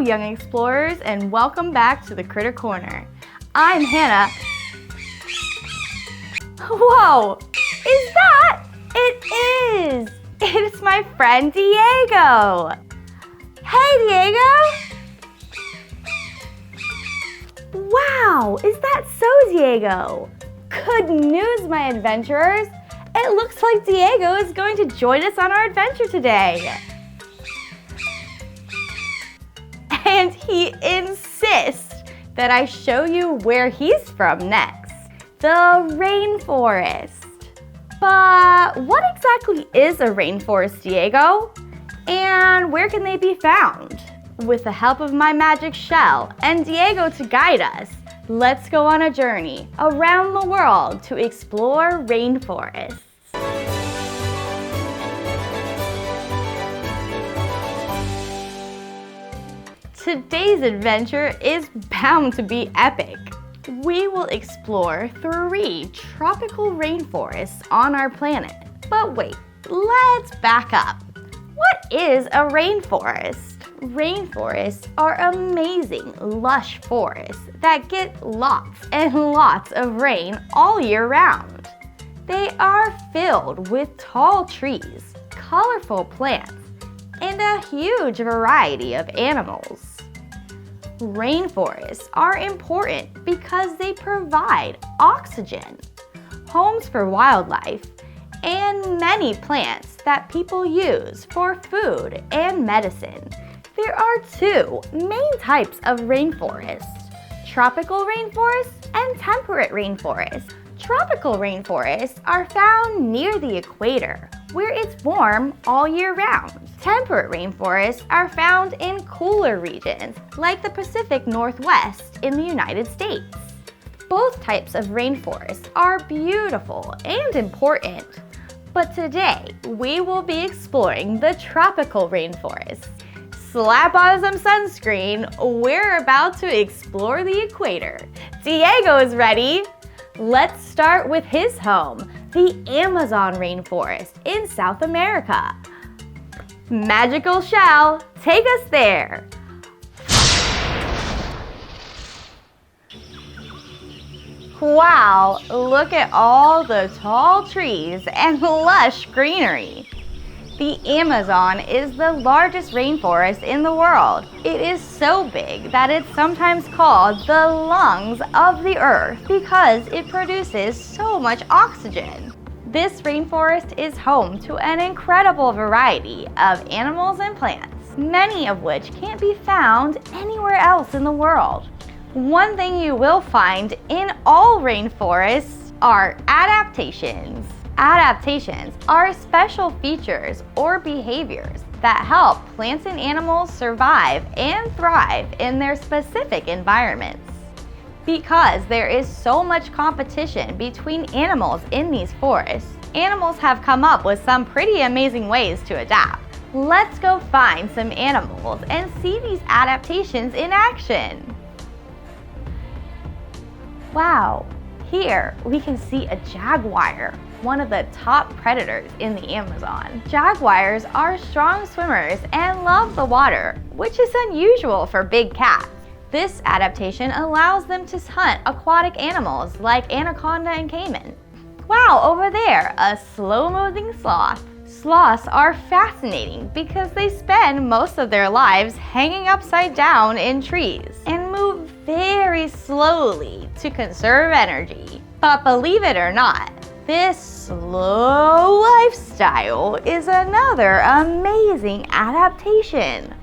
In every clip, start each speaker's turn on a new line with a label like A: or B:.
A: young explorers, and welcome back to the Kritter Korner. I'm Hannah. Whoa! Is that? It is! It's my friend Diego! Hey, Diego! Wow, is that so, Diego? Good news, my adventurers! It looks like Diego is going to join us on our adventure today. And he insists that I show you where he's from next, the rainforest. But what exactly is a rainforest, Diego? And where can they be found? With the help of my magic shell and Diego to guide us, let's go on a journey around the world to explore rainforests. Today's adventure is bound to be epic. We will explore 3 tropical rainforests on our planet. But wait, let's back up. What is a rainforest? Rainforests are amazing, lush forests that get lots and lots of rain all year round. They are filled with tall trees, colorful plants, and a huge variety of animals. Rainforests are important because they provide oxygen, homes for wildlife, and many plants that people use for food and medicine. There are 2 main types of rainforests: tropical rainforests and temperate rainforests. Tropical rainforests are found near the equator, where it's warm all year round. Temperate rainforests are found in cooler regions, like the Pacific Northwest in the United States. Both types of rainforests are beautiful and important, but today we will be exploring the tropical rainforests. Slap on some sunscreen, we're about to explore the equator. Diego is ready. Let's start with his home, the Amazon rainforest in South America. Magical shell, take us there. Wow, look at all the tall trees and lush greenery. The Amazon is the largest rainforest in the world. It is so big that it's sometimes called the lungs of the earth because it produces so much oxygen. This rainforest is home to an incredible variety of animals and plants, many of which can't be found anywhere else in the world. One thing you will find in all rainforests are adaptations. Adaptations are special features or behaviors that help plants and animals survive and thrive in their specific environments. Because there is so much competition between animals in these forests, animals have come up with some pretty amazing ways to adapt. Let's go find some animals and see these adaptations in action. Wow, here we can see a jaguar, one of the top predators in the Amazon. Jaguars are strong swimmers and love the water, which is unusual for big cats. This adaptation allows them to hunt aquatic animals like anaconda and caiman. Wow, over there, a slow-moving sloth. Sloths are fascinating because they spend most of their lives hanging upside down in trees and move very slowly to conserve energy. But believe it or not, this slow lifestyle is another amazing adaptation.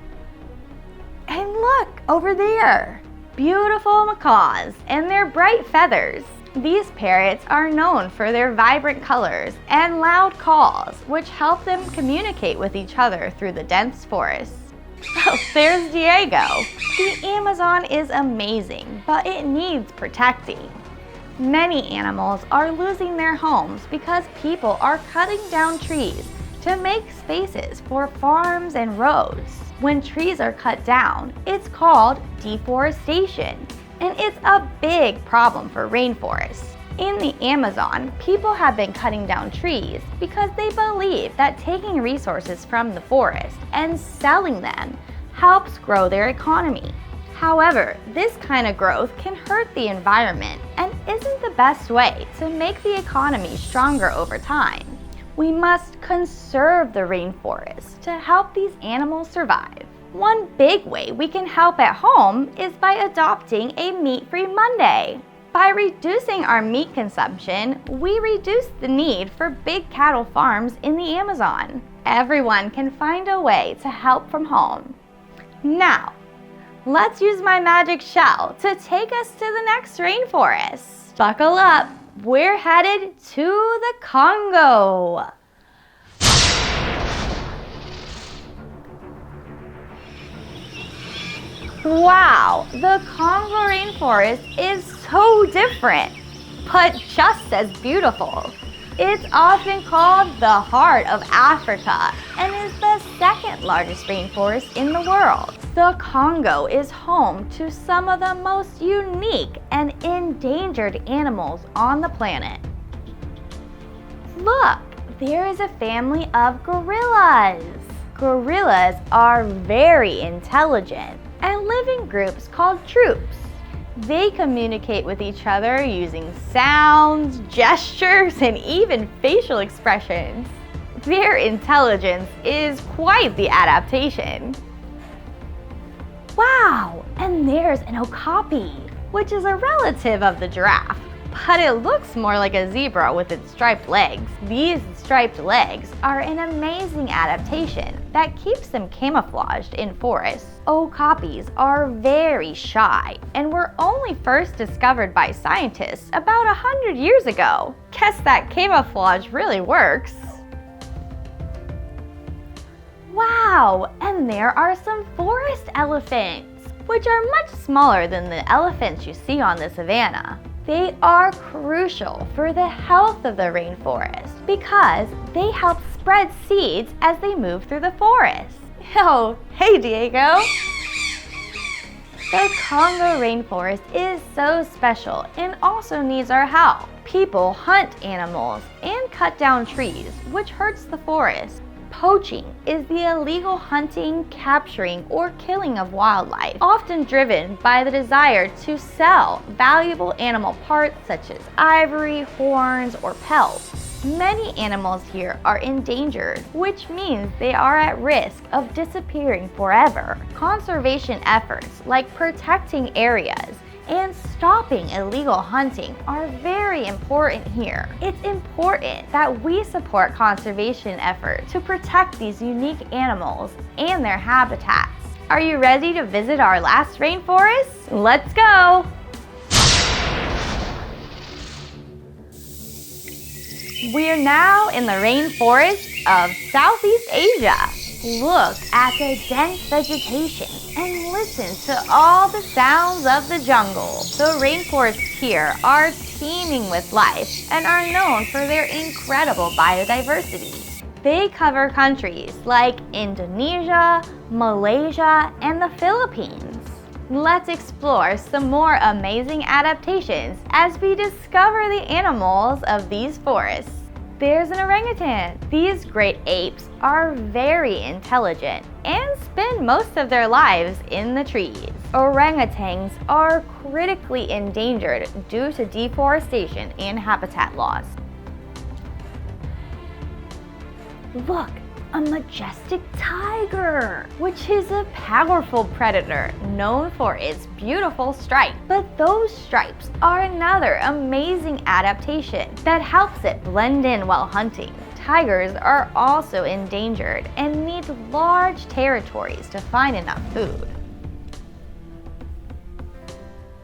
A: And look, over there, beautiful macaws and their bright feathers. These parrots are known for their vibrant colors and loud calls, which help them communicate with each other through the dense forests. Oh, there's Diego. The Amazon is amazing, but it needs protecting. Many animals are losing their homes because people are cutting down trees to make spaces for farms and roads. When trees are cut down, it's called deforestation, and it's a big problem for rainforests. In the Amazon, people have been cutting down trees because they believe that taking resources from the forest and selling them helps grow their economy. However, this kind of growth can hurt the environment and isn't the best way to make the economy stronger over time. We must conserve the rainforest to help these animals survive. One big way we can help at home is by adopting a meat-free Monday. By reducing our meat consumption, we reduce the need for big cattle farms in the Amazon. Everyone can find a way to help from home. Now, let's use my magic shell to take us to the next rainforest. Buckle up, we're headed to the Congo. Wow, the Congo rainforest is so different, but just as beautiful. It's often called the heart of Africa and is the second largest rainforest in the world. The Congo is home to some of the most unique and endangered animals on the planet. Look, there is a family of gorillas. Gorillas are very intelligent and live in groups called troops. They communicate with each other using sounds, gestures, and even facial expressions. Their intelligence is quite the adaptation. Wow, and there's an okapi, which is a relative of the giraffe, but it looks more like a zebra with its striped legs. These striped legs are an amazing adaptation that keeps them camouflaged in forests. Okapis are very shy and were only first discovered by scientists about 100 years ago. Guess that camouflage really works. Wow, and there are some forest elephants, which are much smaller than the elephants you see on the savannah. They are crucial for the health of the rainforest because they help spread seeds as they move through the forest. Oh, hey Diego! The Congo rainforest is so special and also needs our help. People hunt animals and cut down trees, which hurts the forest. Poaching is the illegal hunting, capturing, or killing of wildlife, often driven by the desire to sell valuable animal parts such as ivory, horns, or pelts. Many animals here are endangered, which means they are at risk of disappearing forever. Conservation efforts like protecting areas and stopping illegal hunting are very important here. It's important that we support conservation efforts to protect these unique animals and their habitats. Are you ready to visit our last rainforest? Let's go! We're now in the rainforest of Southeast Asia. Look at the dense vegetation and listen to all the sounds of the jungle. The rainforests here are teeming with life and are known for their incredible biodiversity. They cover countries like Indonesia, Malaysia, and the Philippines. Let's explore some more amazing adaptations as we discover the animals of these forests. There's an orangutan. These great apes are very intelligent and spend most of their lives in the trees. Orangutans are critically endangered due to deforestation and habitat loss. Look, a majestic tiger, which is a powerful predator known for its beautiful stripes. But those stripes are another amazing adaptation that helps it blend in while hunting. Tigers are also endangered and need large territories to find enough food.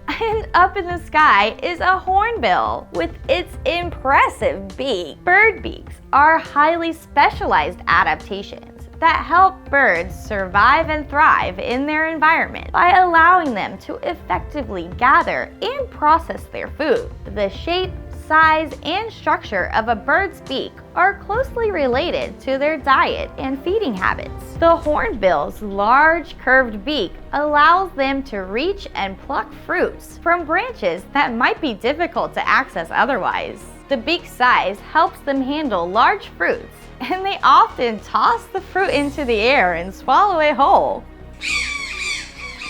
A: And up in the sky is a hornbill with its impressive beak. Bird beaks are highly specialized adaptations that help birds survive and thrive in their environment by allowing them to effectively gather and process their food. The shape, size, and structure of a bird's beak are closely related to their diet and feeding habits. The hornbill's large curved beak allows them to reach and pluck fruits from branches that might be difficult to access otherwise. The beak's size helps them handle large fruits, and they often toss the fruit into the air and swallow it whole.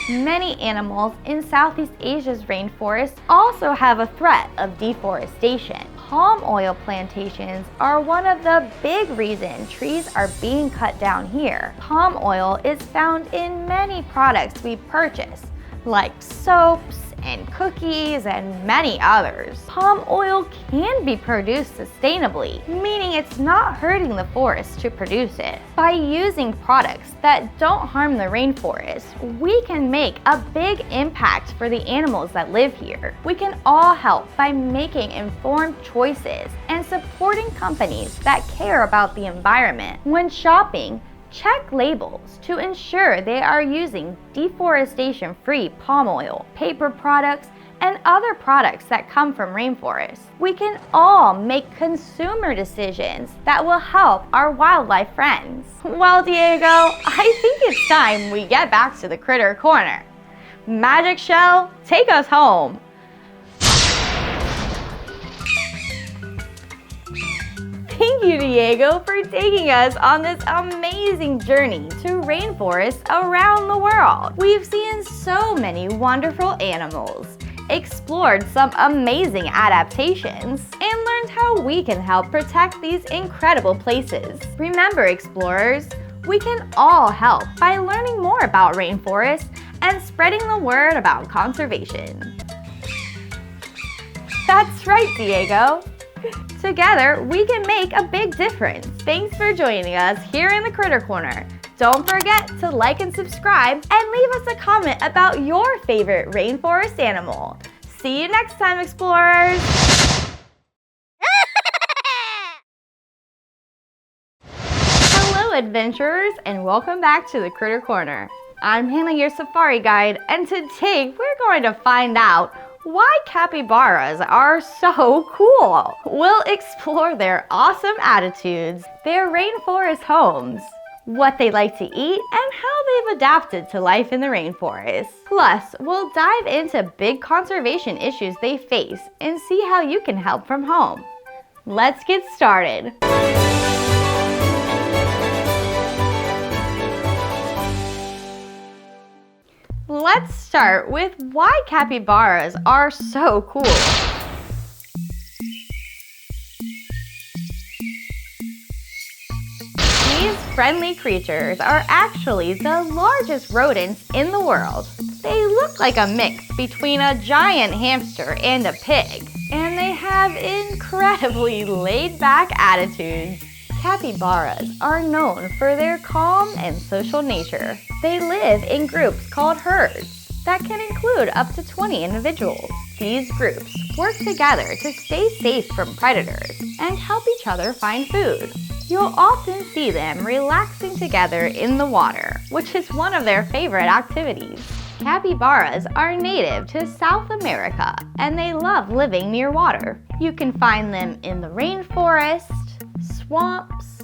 A: Many animals in Southeast Asia's rainforest also have a threat of deforestation. Palm oil plantations are one of the big reasons trees are being cut down here. Palm oil is found in many products we purchase, like soaps and cookies and many others. Palm oil can be produced sustainably, meaning it's not hurting the forest to produce it. By using products that don't harm the rainforest, we can make a big impact for the animals that live here. We can all help by making informed choices and supporting companies that care about the environment. When shopping, check labels to ensure they are using deforestation-free palm oil, paper products, and other products that come from rainforests. We can all make consumer decisions that will help our wildlife friends. Well, Diego, I think it's time we get back to the Kritter Corner. Magic Shell, take us home. Thank you, Diego, for taking us on this amazing journey to rainforests around the world. We've seen so many wonderful animals, explored some amazing adaptations, and learned how we can help protect these incredible places. Remember, explorers, we can all help by learning more about rainforests and spreading the word about conservation. That's right, Diego. Together, we can make a big difference. Thanks for joining us here in the Kritter Corner. Don't forget to like and subscribe and leave us a comment about your favorite rainforest animal. See you next time, explorers! Hello, adventurers, and welcome back to the Kritter Corner. I'm Hannah, your safari guide, and today we're going to find out why capybaras are so cool. We'll explore their awesome attitudes, their rainforest homes, what they like to eat, and how they've adapted to life in the rainforest. Plus, we'll dive into big conservation issues they face and see how you can help from home. Let's get started. Let's start with why capybaras are so cool. These friendly creatures are actually the largest rodents in the world. They look like a mix between a giant hamster and a pig, and they have incredibly laid-back attitudes. Capybaras are known for their calm and social nature. They live in groups called herds that can include up to 20 individuals. These groups work together to stay safe from predators and help each other find food. You'll often see them relaxing together in the water, which is one of their favorite activities. Capybaras are native to South America, and they love living near water. You can find them in the rainforest, swamps,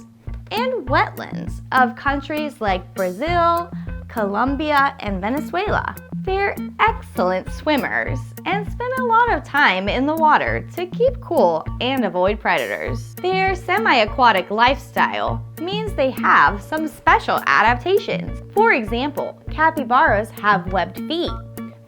A: and wetlands of countries like Brazil, Colombia, and Venezuela. They're excellent swimmers and spend a lot of time in the water to keep cool and avoid predators. Their semi-aquatic lifestyle means they have some special adaptations. For example, capybaras have webbed feet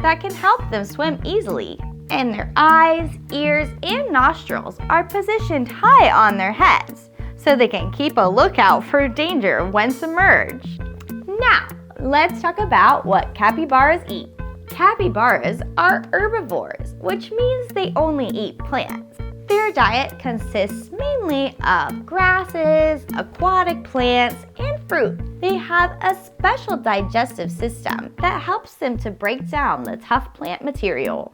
A: that can help them swim easily, and their eyes, ears, and nostrils are positioned high on their heads so they can keep a lookout for danger when submerged. Now, let's talk about what capybaras eat. Capybaras are herbivores, which means they only eat plants. Their diet consists mainly of grasses, aquatic plants, and fruit. They have a special digestive system that helps them to break down the tough plant material.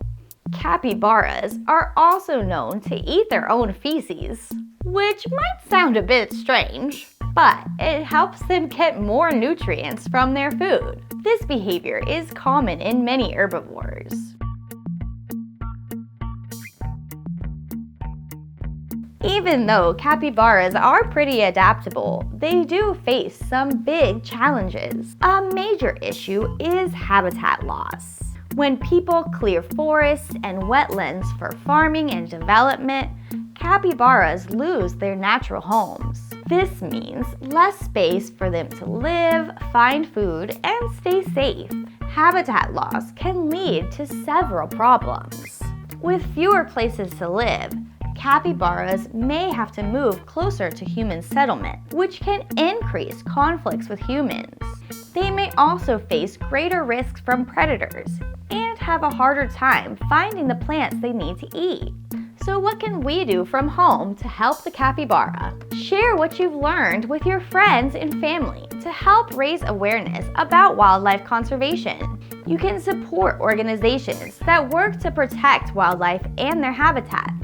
A: Capybaras are also known to eat their own feces, which might sound a bit strange, but it helps them get more nutrients from their food. This behavior is common in many herbivores. Even though capybaras are pretty adaptable, they do face some big challenges. A major issue is habitat loss. When people clear forests and wetlands for farming and development, capybaras lose their natural homes. This means less space for them to live, find food, and stay safe. Habitat loss can lead to several problems. With fewer places to live, capybaras may have to move closer to human settlement, which can increase conflicts with humans. They may also face greater risks from predators and have a harder time finding the plants they need to eat. So what can we do from home to help the capybara? Share what you've learned with your friends and family to help raise awareness about wildlife conservation. You can support organizations that work to protect wildlife and their habitats.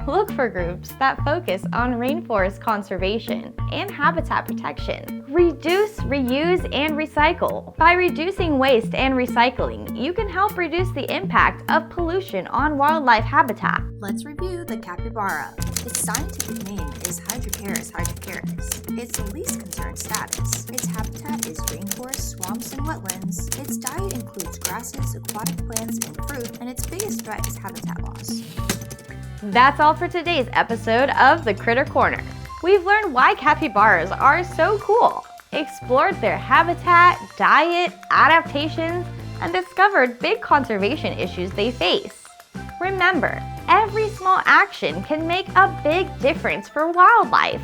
A: Look for groups that focus on rainforest conservation and habitat protection. Reduce, reuse, and recycle. By reducing waste and recycling, you can help reduce the impact of pollution on wildlife habitat.
B: Let's review the capybara. Its scientific name is Capybaras hypercaris. Its least concern status. Its habitat is rainforests, swamps, and wetlands. Its diet includes grasses, aquatic plants, and fruit, and its biggest threat is habitat loss.
A: That's all for today's episode of the Kritter Korner. We've learned why capybaras are so cool, explored their habitat, diet, adaptations, and discovered big conservation issues they face. Remember, every small action can make a big difference for wildlife.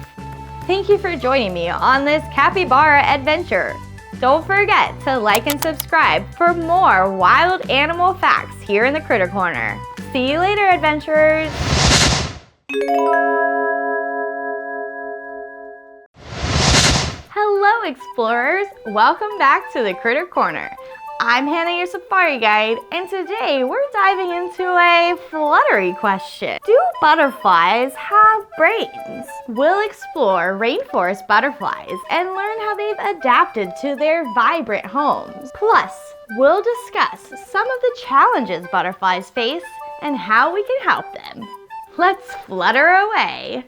A: Thank you for joining me on this capybara adventure. Don't forget to like and subscribe for more wild animal facts here in the Kritter Korner. See you later, adventurers! Hello, explorers! Welcome back to the Kritter Korner. I'm Hannah, your safari guide, and today we're diving into a fluttery question. Do butterflies have brains? We'll explore rainforest butterflies and learn how they've adapted to their vibrant homes. Plus, we'll discuss some of the challenges butterflies face and how we can help them. Let's flutter away!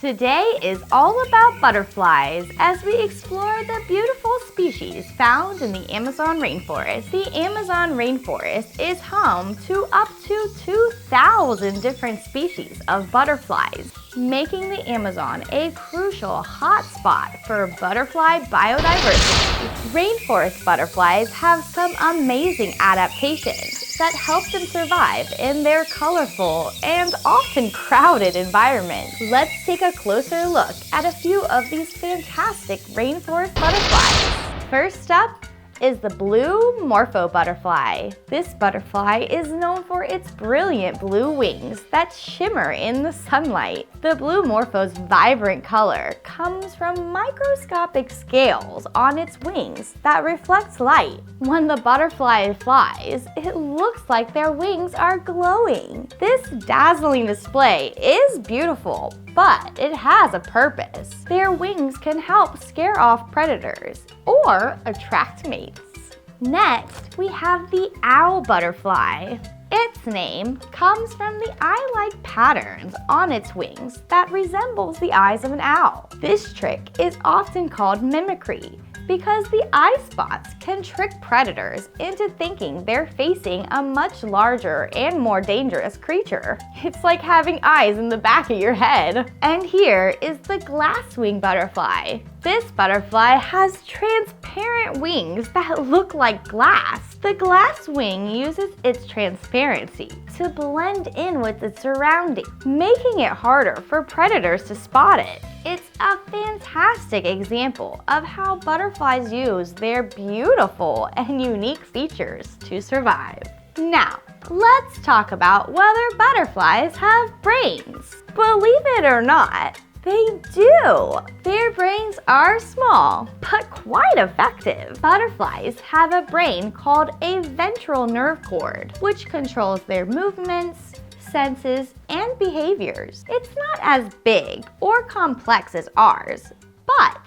A: Today is all about butterflies as we explore the beautiful species found in the Amazon rainforest. The Amazon rainforest is home to up to 2,000 different species of butterflies, making the Amazon a crucial hotspot for butterfly biodiversity. Rainforest butterflies have some amazing adaptations that help them survive in their colorful and often crowded environment. Let's take a closer look at a few of these fantastic rainforest butterflies. First up is the blue morpho butterfly. This butterfly is known for its brilliant blue wings that shimmer in the sunlight. The blue morpho's vibrant color comes from microscopic scales on its wings that reflect light. When the butterfly flies, it looks like their wings are glowing. This dazzling display is beautiful, but it has a purpose. Their wings can help scare off predators or attract mates. Next, we have the owl butterfly. Its name comes from the eye-like patterns on its wings that resembles the eyes of an owl. This trick is often called mimicry because the eye spots can trick predators into thinking they're facing a much larger and more dangerous creature. It's like having eyes in the back of your head. And here is the glasswing butterfly. This butterfly has transparent wings that look like glass. The glass wing uses its transparency to blend in with its surroundings, making it harder for predators to spot it. It's a fantastic example of how butterflies use their beautiful and unique features to survive. Now, let's talk about whether butterflies have brains. Believe it or not, they do! Their brains are small, but quite effective. Butterflies have a brain called a ventral nerve cord, which controls their movements, senses, and behaviors. It's not as big or complex as ours, but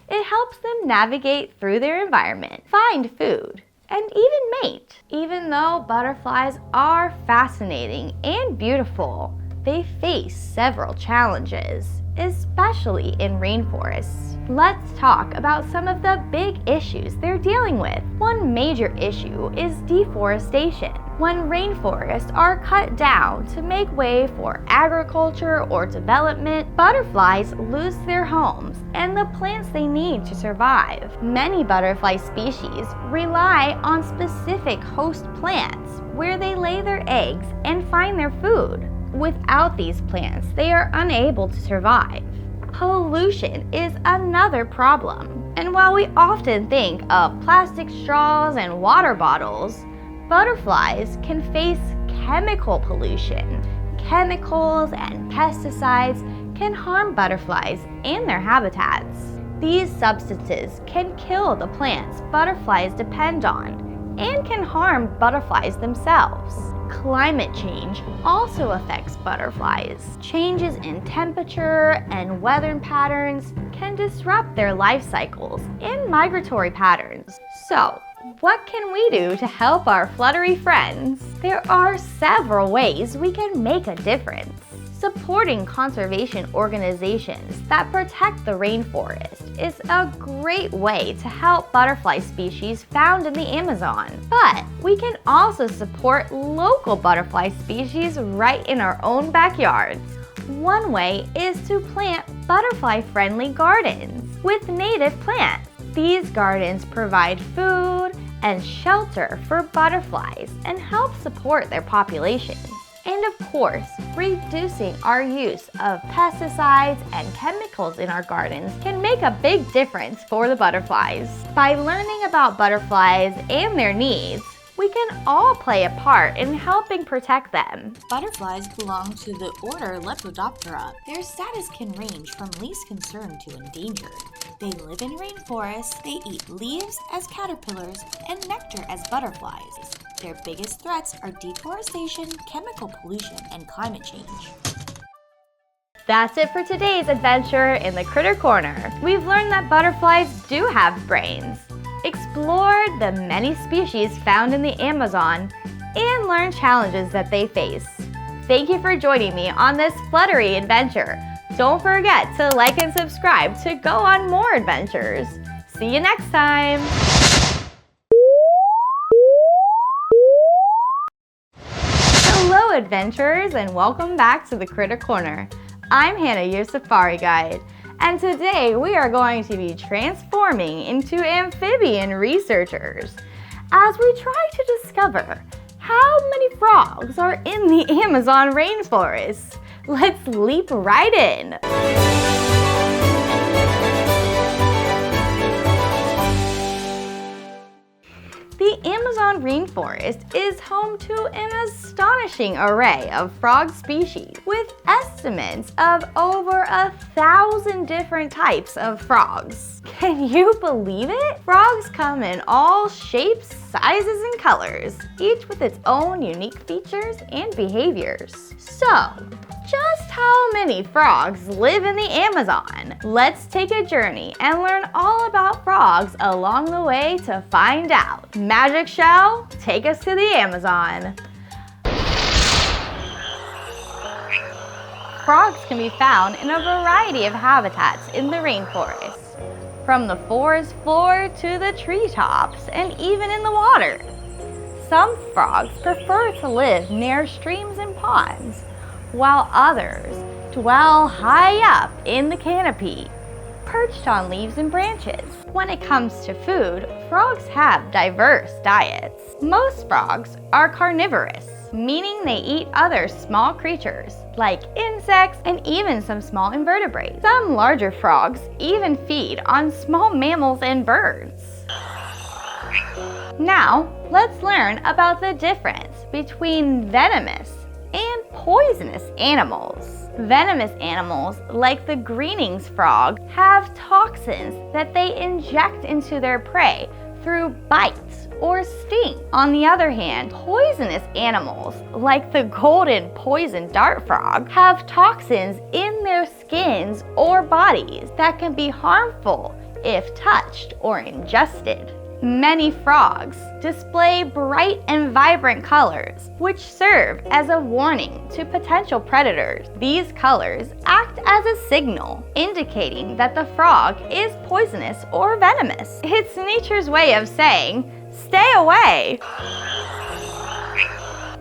A: it helps them navigate through their environment, find food, and even mate. Even though butterflies are fascinating and beautiful, they face several challenges, especially in rainforests. Let's talk about some of the big issues they're dealing with. One major issue is deforestation. When rainforests are cut down to make way for agriculture or development, butterflies lose their homes and the plants they need to survive. Many butterfly species rely on specific host plants where they lay their eggs and find their food. Without these plants, they are unable to survive. Pollution is another problem. And while we often think of plastic straws and water bottles, butterflies can face chemical pollution. Chemicals and pesticides can harm butterflies and their habitats. These substances can kill the plants butterflies depend on and can harm butterflies themselves. Climate change also affects butterflies. Changes in temperature and weather patterns can disrupt their life cycles and migratory patterns. So, what can we do to help our fluttery friends? There are several ways we can make a difference. Supporting conservation organizations that protect the rainforest is a great way to help butterfly species found in the Amazon. But we can also support local butterfly species right in our own backyards. One way is to plant butterfly-friendly gardens with native plants. These gardens provide food and shelter for butterflies and help support their populations. And of course, reducing our use of pesticides and chemicals in our gardens can make a big difference for the butterflies. By learning about butterflies and their needs, we can all play a part in helping protect them.
B: Butterflies belong to the order Lepidoptera. Their status can range from least concern to endangered. They live in rainforests, they eat leaves as caterpillars, and nectar as butterflies. Their biggest threats are deforestation, chemical pollution, and climate change.
A: That's it for today's adventure in the Kritter Corner. We've learned that butterflies do have brains, explored the many species found in the Amazon, and learned challenges that they face. Thank you for joining me on this fluttery adventure. Don't forget to like and subscribe to go on more adventures. See you next time! Hello adventurers, and welcome back to the Kritter Corner. I'm Hannah, your safari guide, and today we are going to be transforming into amphibian researchers as we try to discover how many frogs are in the Amazon rainforest. Let's leap right in. The Amazon rainforest is home to an astonishing array of frog species, with estimates of over 1,000 different types of frogs. Can you believe it? Frogs come in all shapes, sizes, and colors, each with its own unique features and behaviors. So, just how many frogs live in the Amazon? Let's take a journey and learn all about frogs along the way to find out. Magic Shell, take us to the Amazon. Frogs can be found in a variety of habitats in the rainforest, from the forest floor to the treetops and even in the water. Some frogs prefer to live near streams and ponds, while others dwell high up in the canopy, perched on leaves and branches. When it comes to food, frogs have diverse diets. Most frogs are carnivorous, meaning they eat other small creatures like insects and even some small invertebrates. Some larger frogs even feed on small mammals and birds. Now, let's learn about the difference between venomous and poisonous animals. Venomous animals, like the greenings frog, have toxins that they inject into their prey through bites or sting. On the other hand, poisonous animals, like the golden poison dart frog, have toxins in their skins or bodies that can be harmful if touched or ingested. Many frogs display bright and vibrant colors, which serve as a warning to potential predators. These colors act as a signal, indicating that the frog is poisonous or venomous. It's nature's way of saying, stay away.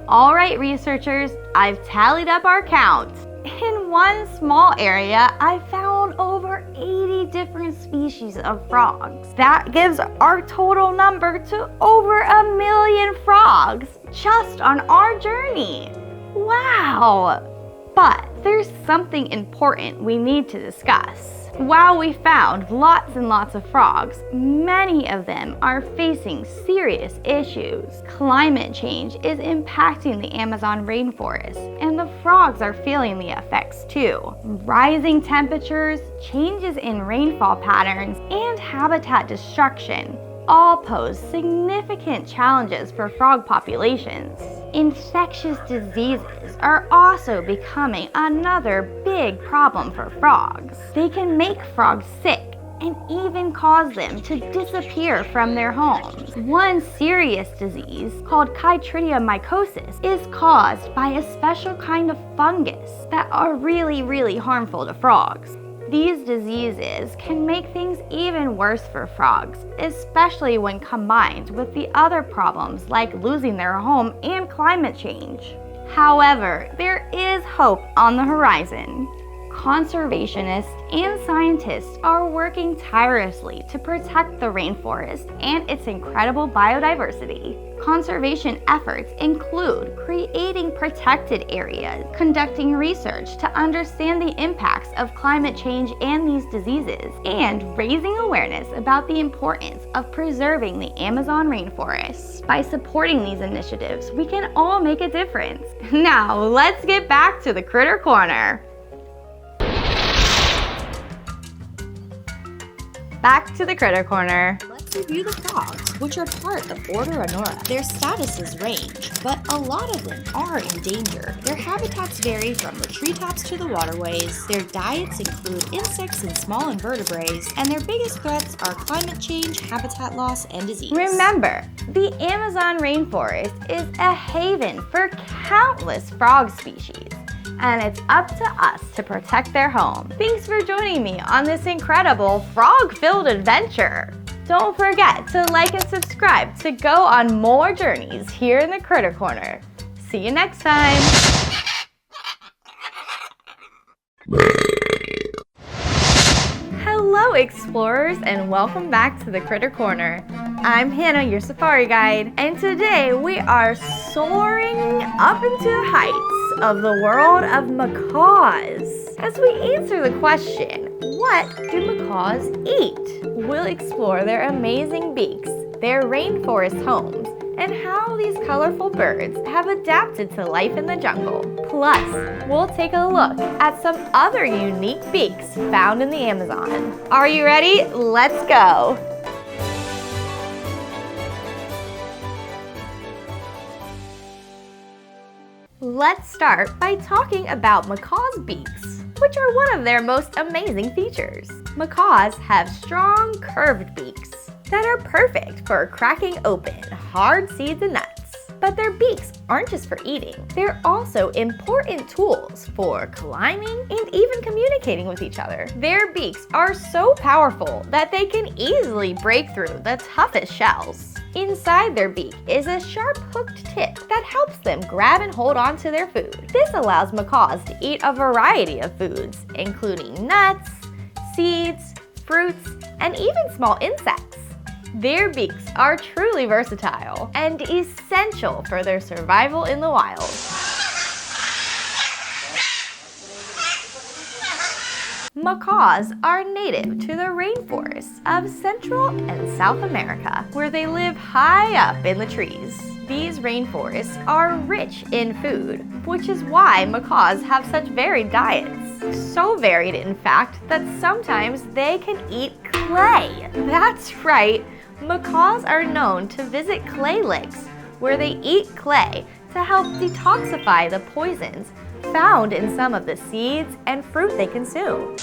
A: All right, researchers, I've tallied up our count. In one small area, I found over 80 different species of frogs. That gives our total number to over 1 million frogs just on our journey. Wow! But there's something important we need to discuss. While we found lots and lots of frogs, many of them are facing serious issues. Climate change is impacting the Amazon rainforest, and the frogs are feeling the effects too. Rising temperatures, changes in rainfall patterns, and habitat destruction all pose significant challenges for frog populations. Infectious diseases are also becoming another big problem for frogs. They can make frogs sick and even cause them to disappear from their homes. One serious disease, called chytridiomycosis, is caused by a special kind of fungus that are really harmful to frogs. These diseases can make things even worse for frogs, especially when combined with the other problems like losing their home and climate change. However, there is hope on the horizon. Conservationists and scientists are working tirelessly to protect the rainforest and its incredible biodiversity. Conservation efforts include creating protected areas, conducting research to understand the impacts of climate change and these diseases, and raising awareness about the importance of preserving the Amazon rainforest. By supporting these initiatives, we can all make a difference. Now, let's get back to the Kritter Corner. Back to the Kritter Corner.
B: Let's review the frogs, which are part of Order Anura. Their statuses range, but a lot of them are in danger. Their habitats vary from the treetops to the waterways. Their diets include insects and small invertebrates, and their biggest threats are climate change, habitat loss, and disease.
A: Remember, the Amazon rainforest is a haven for countless frog species, and it's up to us to protect their home. Thanks for joining me on this incredible frog-filled adventure. Don't forget to like and subscribe to go on more journeys here in the Kritter Corner. See you next time. Hello explorers, and welcome back to the Kritter Corner. I'm Hannah, your safari guide, and today we are soaring up into the heights of the world of macaws. As we answer the question, what do macaws eat? We'll explore their amazing beaks, their rainforest homes, and how these colorful birds have adapted to life in the jungle. Plus, we'll take a look at some other unique beaks found in the Amazon. Are you ready? Let's go! Let's start by talking about macaws' beaks, which are one of their most amazing features. Macaws have strong, curved beaks that are perfect for cracking open hard seeds and nuts. But their beaks aren't just for eating. They're also important tools for climbing and even communicating with each other. Their beaks are so powerful that they can easily break through the toughest shells. Inside their beak is a sharp hooked tip that helps them grab and hold on to their food. This allows macaws to eat a variety of foods, including nuts, seeds, fruits, and even small insects. Their beaks are truly versatile and essential for their survival in the wild. Macaws are native to the rainforests of Central and South America, where they live high up in the trees. These rainforests are rich in food, which is why macaws have such varied diets. So varied, in fact, that sometimes they can eat clay. That's right, macaws are known to visit clay licks, where they eat clay to help detoxify the poisons found in some of the seeds and fruit they consume.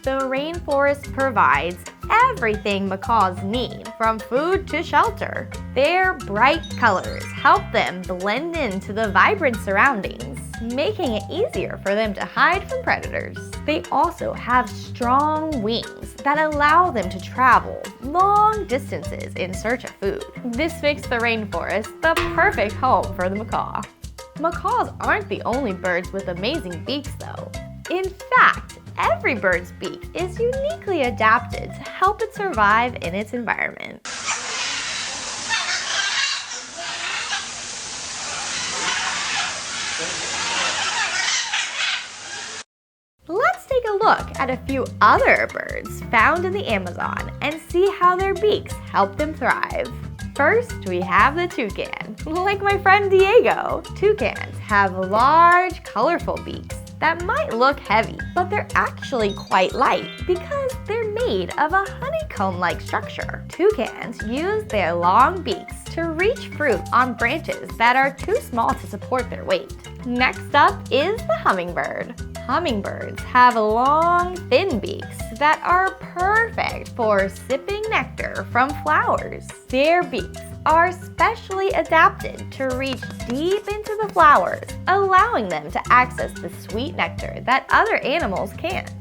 A: The rainforest provides everything macaws need, from food to shelter. Their bright colors help them blend into the vibrant surroundings. making it easier for them to hide from predators. They also have strong wings that allow them to travel long distances in search of food. This makes the rainforest the perfect home for the macaw. Macaws aren't the only birds with amazing beaks though. In fact, every bird's beak is uniquely adapted to help it survive in its environment. Let's take a look at a few other birds found in the Amazon and see how their beaks help them thrive. First, we have the toucan. Like my friend Diego, toucans have large, colorful beaks that might look heavy, but they're actually quite light because they're made of a honeycomb-like structure. Toucans use their long beaks to reach fruit on branches that are too small to support their weight. Next up is the hummingbird. Hummingbirds have long, thin beaks that are perfect for sipping nectar from flowers. Their beaks are specially adapted to reach deep into the flowers, allowing them to access the sweet nectar that other animals can't.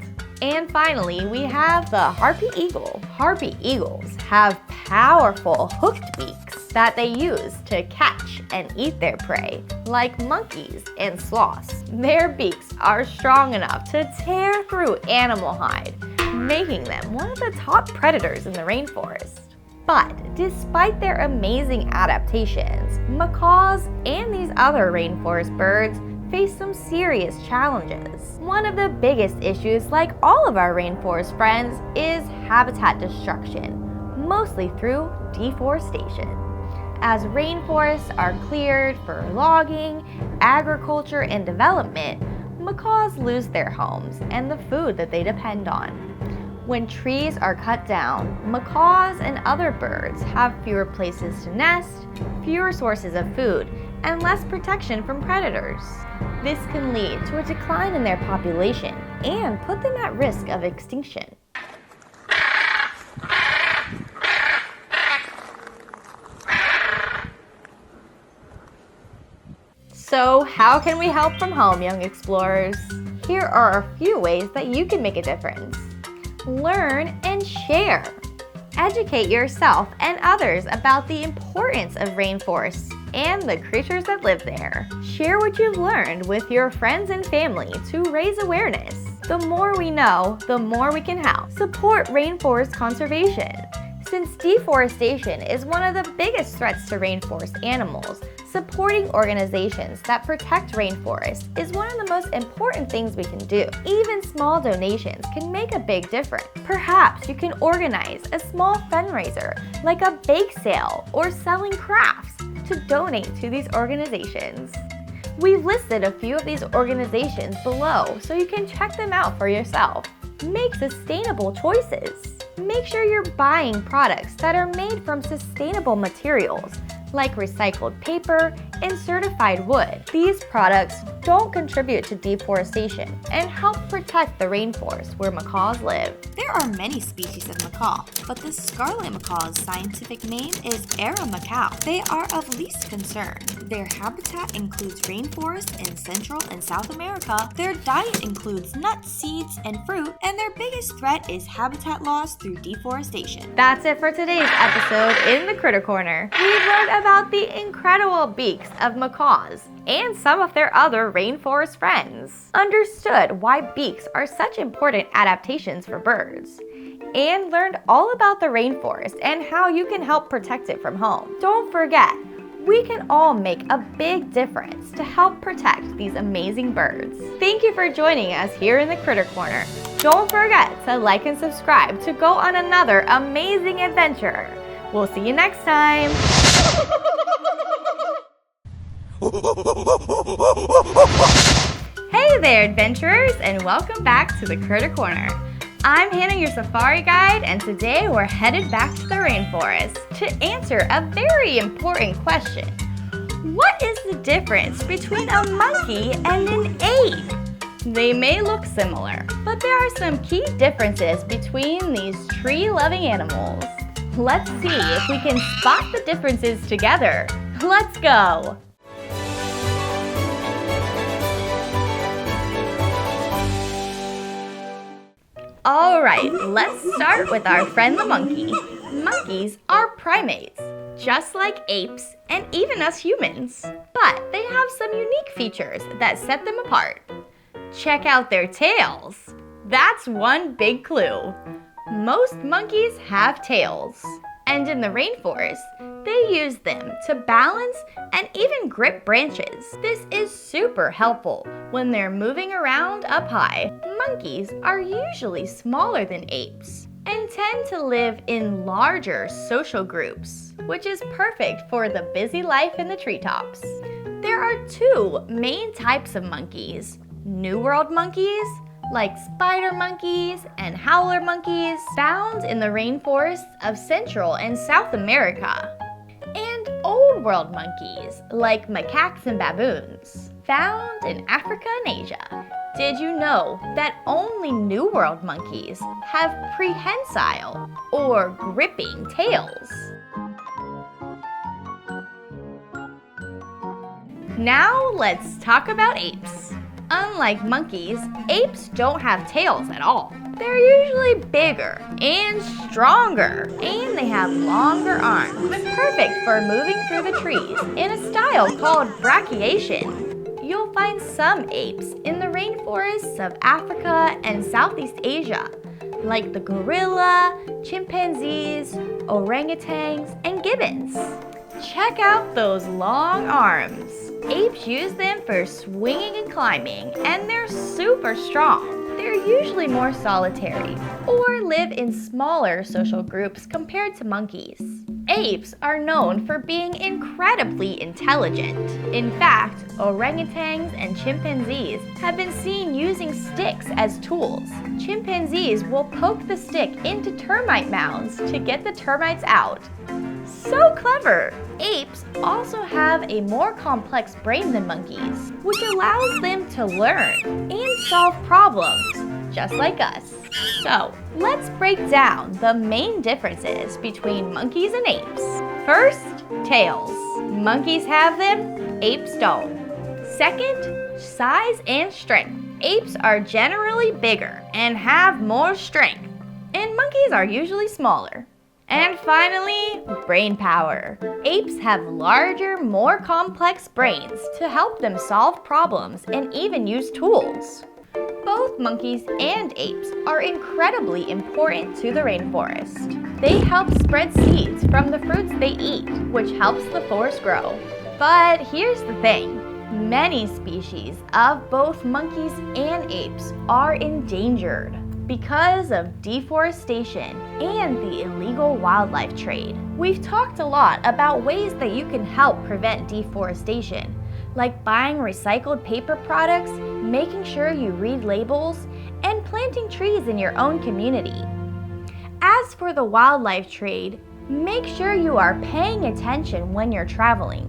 A: And finally, we have the harpy eagle. Harpy eagles have powerful hooked beaks that they use to catch and eat their prey, like monkeys and sloths. Their beaks are strong enough to tear through animal hide, making them one of the top predators in the rainforest. But despite their amazing adaptations, macaws and these other rainforest birds face some serious challenges. One of the biggest issues, like all of our rainforest friends, is habitat destruction, mostly through deforestation. As rainforests are cleared for logging, agriculture, and development, macaws lose their homes and the food that they depend on. When trees are cut down, macaws and other birds have fewer places to nest, fewer sources of food, and less protection from predators. This can lead to a decline in their population and put them at risk of extinction. So how can we help from home, young explorers? Here are a few ways that you can make a difference. Learn and share. Educate yourself and others about the importance of rainforests and the creatures that live there. Share what you've learned with your friends and family to raise awareness. The more we know, the more we can help. Support rainforest conservation. Since deforestation is one of the biggest threats to rainforest animals, supporting organizations that protect rainforests is one of the most important things we can do. Even small donations can make a big difference. Perhaps you can organize a small fundraiser like a bake sale or selling crafts to donate to these organizations. We've listed a few of these organizations below so you can check them out for yourself. Make sustainable choices. Make sure you're buying products that are made from sustainable materials like recycled paper and certified wood. These products don't contribute to deforestation and help protect the rainforest where macaws live.
B: There are many species of macaw, but the scarlet macaw's scientific name is Are Capybaras. They are of least concern. Their habitat includes rainforests in Central and South America. Their diet includes nuts, seeds, and fruit, and their biggest threat is habitat loss through deforestation.
A: That's it for today's episode in the Kritter Korner. We've learned about the incredible beaks of macaws and some of their other rainforest friends, understood why beaks are such important adaptations for birds, and learned all about the rainforest and how you can help protect it from home. Don't forget, we can all make a big difference to help protect these amazing birds. Thank you for joining us here in the Kritter Korner. Don't forget to like and subscribe to go on another amazing adventure. We'll see you next time. Hey there, adventurers, and welcome back to the Kritter Korner. I'm Hannah, your safari guide, and today we're headed back to the rainforest to answer a very important question. What is the difference between a monkey and an ape? They may look similar, but there are some key differences between these tree-loving animals. Let's see if we can spot the differences together. Let's go! Alright, let's start with our friend the monkey. Monkeys are primates, just like apes and even us humans. But they have some unique features that set them apart. Check out their tails. That's one big clue. Most monkeys have tails. And in the rainforest, they use them to balance and even grip branches. This is super helpful when they're moving around up high. Monkeys are usually smaller than apes and tend to live in larger social groups, which is perfect for the busy life in the treetops. There are two main types of monkeys: New World monkeys, like spider monkeys and howler monkeys, found in the rainforests of Central and South America, and Old World monkeys, like macaques and baboons, found in Africa and Asia. Did you know that only New World monkeys have prehensile or gripping tails? Now let's talk about apes. Unlike monkeys, apes don't have tails at all. They're usually bigger and stronger, and they have longer arms, perfect for moving through the trees in a style called brachiation. You'll find some apes in the rainforests of Africa and Southeast Asia, like the gorilla, chimpanzees, orangutans, and gibbons. Check out those long arms. Apes use them for swinging and climbing, and they're super strong. They're usually more solitary or live in smaller social groups compared to monkeys. Apes are known for being incredibly intelligent. In fact, orangutans and chimpanzees have been seen using sticks as tools. Chimpanzees will poke the stick into termite mounds to get the termites out. So clever! Apes also have a more complex brain than monkeys, which allows them to learn and solve problems, just like us. So, let's break down the main differences between monkeys and apes. First, tails. Monkeys have them, apes don't. Second, size and strength. Apes are generally bigger and have more strength, and monkeys are usually smaller. And finally, brain power. Apes have larger, more complex brains to help them solve problems and even use tools. Both monkeys and apes are incredibly important to the rainforest. They help spread seeds from the fruits they eat, which helps the forest grow. But here's the thing. Many species of both monkeys and apes are endangered because of deforestation and the illegal wildlife trade. We've talked a lot about ways that you can help prevent deforestation, like buying recycled paper products, making sure you read labels, and planting trees in your own community. As for the wildlife trade, make sure you are paying attention when you're traveling.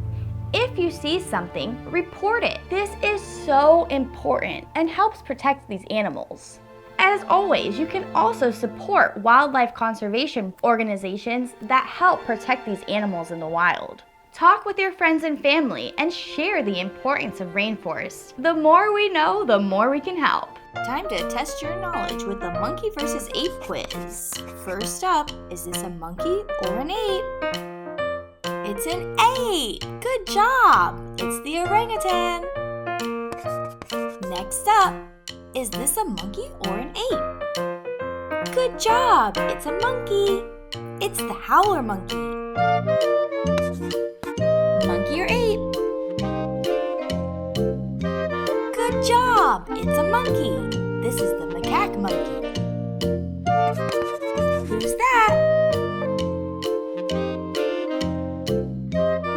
A: If you see something, report it. This is so important and helps protect these animals. As always, you can also support wildlife conservation organizations that help protect these animals in the wild. Talk with your friends and family and share the importance of rainforests. The more we know, the more we can help.
B: Time to test your knowledge with the monkey versus ape quiz. First up, is this a monkey or an ape? It's an ape! Good job! It's the orangutan. Next up, is this a monkey or an ape? Good job! It's a monkey. It's the howler monkey. Monkey or ape? Good job! It's a monkey. This is the macaque monkey. Who's that?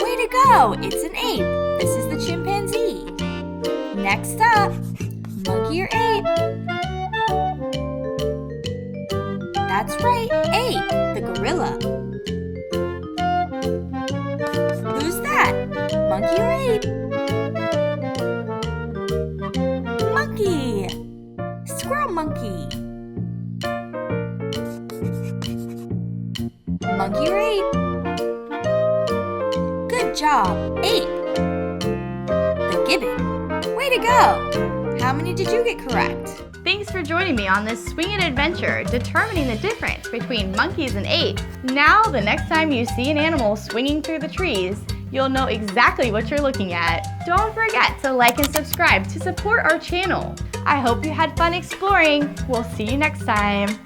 B: Way to go! It's an ape. This is the chimpanzee. Next up, monkey or ape? That's right, ape, the gorilla. Who's that? Monkey or ape? Monkey! Squirrel monkey. Monkey or ape? Good job, ape. The gibbon. Way to go! How many did you get correct?
A: Thanks for joining me on this swinging adventure determining the difference between monkeys and apes. Now, the next time you see an animal swinging through the trees, you'll know exactly what you're looking at. Don't forget to like and subscribe to support our channel. I hope you had fun exploring. We'll see you next time.